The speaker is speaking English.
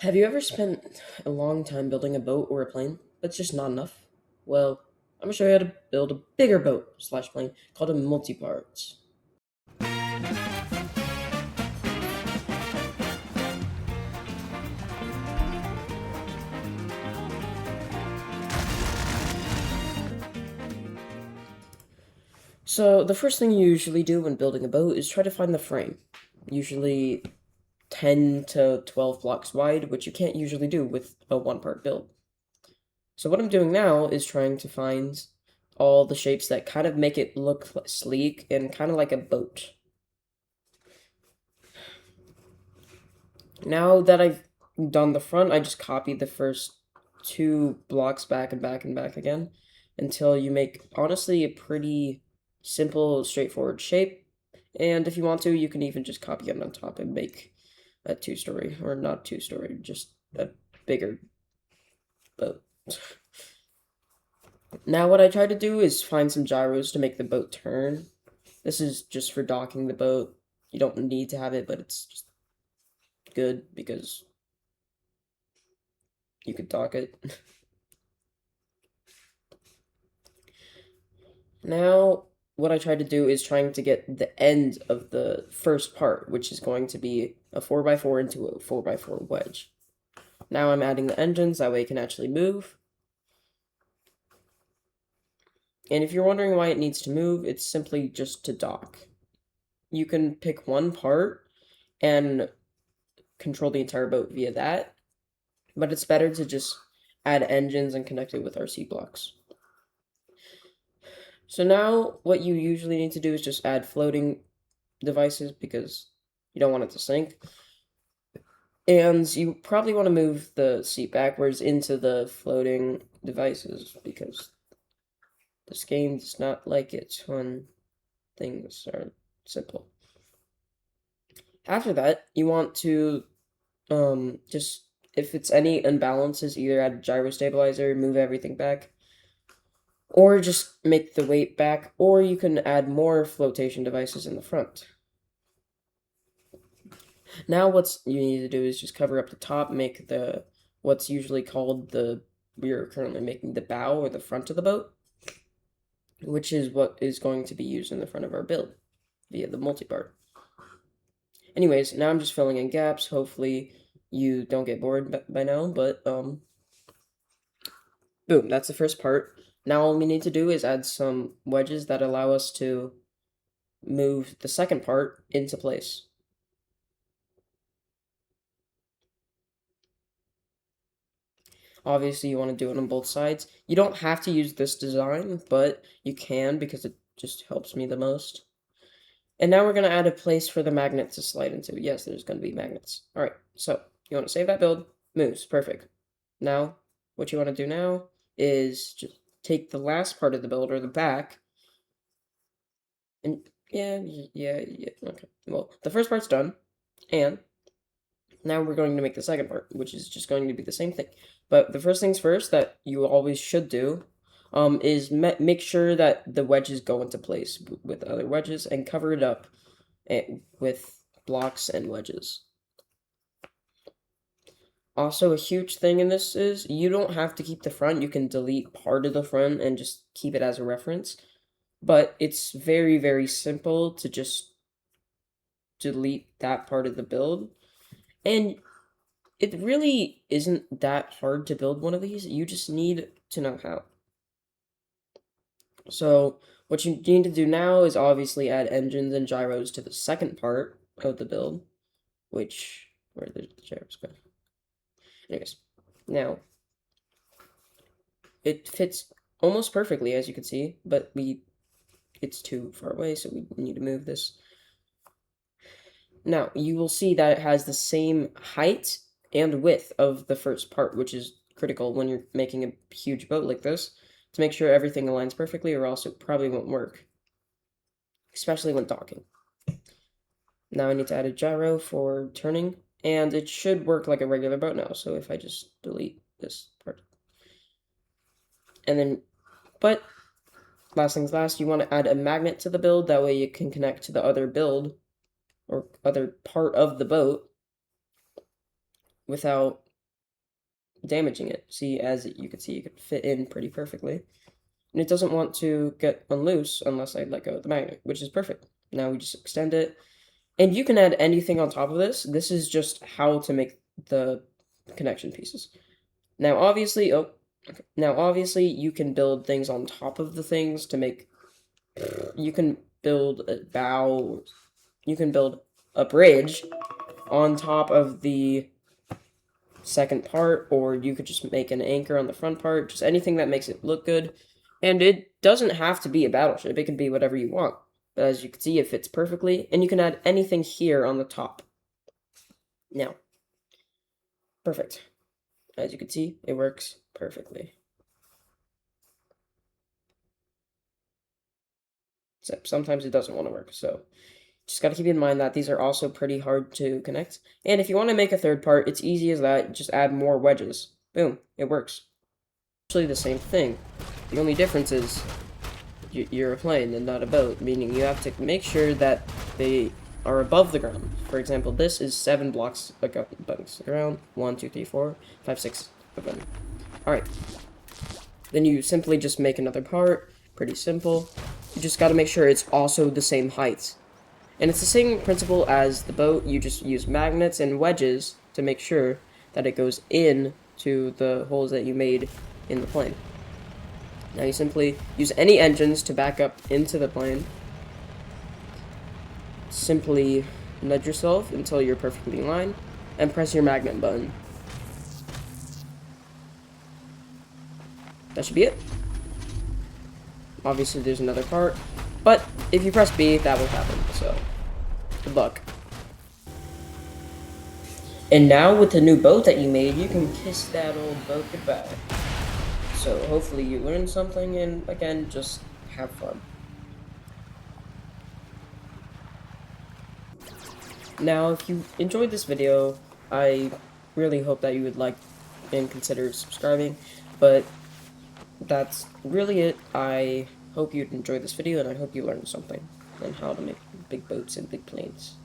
Have you ever spent a long time building a boat or a plane, but it's just not enough? Well, I'm gonna show you how to build a bigger boat slash plane called a multi-parts. So the first thing you usually do when building a boat is try to find the frame. Usually 10 to 12 blocks wide, which you can't usually do with a one-part build. So what I'm doing now is trying to find all the shapes that kind of make it look sleek and kind of like a boat. Now that I've done the front, I just copy the first two blocks back and back and back again until you make, honestly, a pretty simple, straightforward shape. And if you want to, you can even just copy it on top and make a two-story, or not two-story, just a bigger boat. Now what I try to do is find some gyros to make the boat turn. This is just for docking the boat. You don't need to have it, but it's just good because you could dock it. Now, what I tried to do is trying to get the end of the first part, which is going to be a 4x4 into a 4x4 wedge. Now I'm adding the engines, that way it can actually move. And if you're wondering why it needs to move, it's simply just to dock. You can pick one part and control the entire boat via that, but it's better to just add engines and connect it with RC blocks. So now what you usually need to do is just add floating devices because you don't want it to sink. And you probably want to move the seat backwards into the floating devices because this game does not like it when things are simple. After that, you want to just if it's any imbalances, either add a gyro stabilizer, move everything back, or just make the weight back, or you can add more flotation devices in the front. Now what you need to do is just cover up the top, make the what's usually called the we are currently making the bow or the front of the boat, which is what is going to be used in the front of our build via the multi-part. Anyways, now I'm just filling in gaps. Hopefully you don't get bored by now, but boom, that's the first part. Now all we need to do is add some wedges that allow us to move the second part into place. Obviously, you want to do it on both sides. You don't have to use this design, but you can because it just helps me the most. And now we're going to add a place for the magnet to slide into. Yes, there's going to be magnets. All right, so you want to save that build. Moves, perfect. Now, what you want to do now is just take the last part of the build, or the back, and yeah, okay. Well, the first part's done, and now we're going to make the second part, which is just going to be the same thing. But the first things first that you always should do is make sure that the wedges go into place with other wedges and cover it up with blocks and wedges. Also, a huge thing in this is you don't have to keep the front. You can delete part of the front and just keep it as a reference. But it's very, very simple to just delete that part of the build. And it really isn't that hard to build one of these. You just need to know how. So what you need to do now is obviously add engines and gyros to the second part of the build, which, where did the gyros go? Anyways, now, it fits almost perfectly, as you can see, but it's too far away, so we need to move this. Now, you will see that it has the same height and width of the first part, which is critical when you're making a huge boat like this, to make sure everything aligns perfectly, or else it probably won't work, especially when docking. Now I need to add a gyro for turning, and it should work like a regular boat now, so if I just delete this part. And then, but last things last, you want to add a magnet to the build, that way you can connect to the other build, or other part of the boat, without damaging it. See, as you can see, it could fit in pretty perfectly. And it doesn't want to get unloose unless I let go of the magnet, which is perfect. Now we just extend it. And you can add anything on top of this. This is just how to make the connection pieces. Now, obviously, now obviously you can build things on top of the things to make, you can build a bow, you can build a bridge on top of the second part, or you could just make an anchor on the front part, just anything that makes it look good. And it doesn't have to be a battleship, it can be whatever you want. But as you can see, it fits perfectly, and you can add anything here on the top. Now, perfect. As you can see, it works perfectly. Except sometimes it doesn't want to work, so just got to keep in mind that these are also pretty hard to connect. And if you want to make a third part, it's easy as that. Just add more wedges. Boom, it works. Actually the same thing. The only difference is you're a plane and not a boat, meaning you have to make sure that they are above the ground. For example, this is 7 blocks above the ground. 1, 2, 3, 4, 5, 6 of them. Alright. Then you simply just make another part. Pretty simple. You just got to make sure it's also the same height. And it's the same principle as the boat. You just use magnets and wedges to make sure that it goes in to the holes that you made in the plane. Now you simply use any engines to back up into the plane. Simply nudge yourself until you're perfectly in line, and press your magnet button. That should be it. Obviously there's another part, but if you press B, that will happen, so good luck. And now with the new boat that you made, you can kiss that old boat goodbye. So hopefully you learned something, and again, just have fun. Now, if you enjoyed this video, I really hope that you would like and consider subscribing, but that's really it. I hope you'd enjoy this video, and I hope you learned something on how to make big boats and big planes.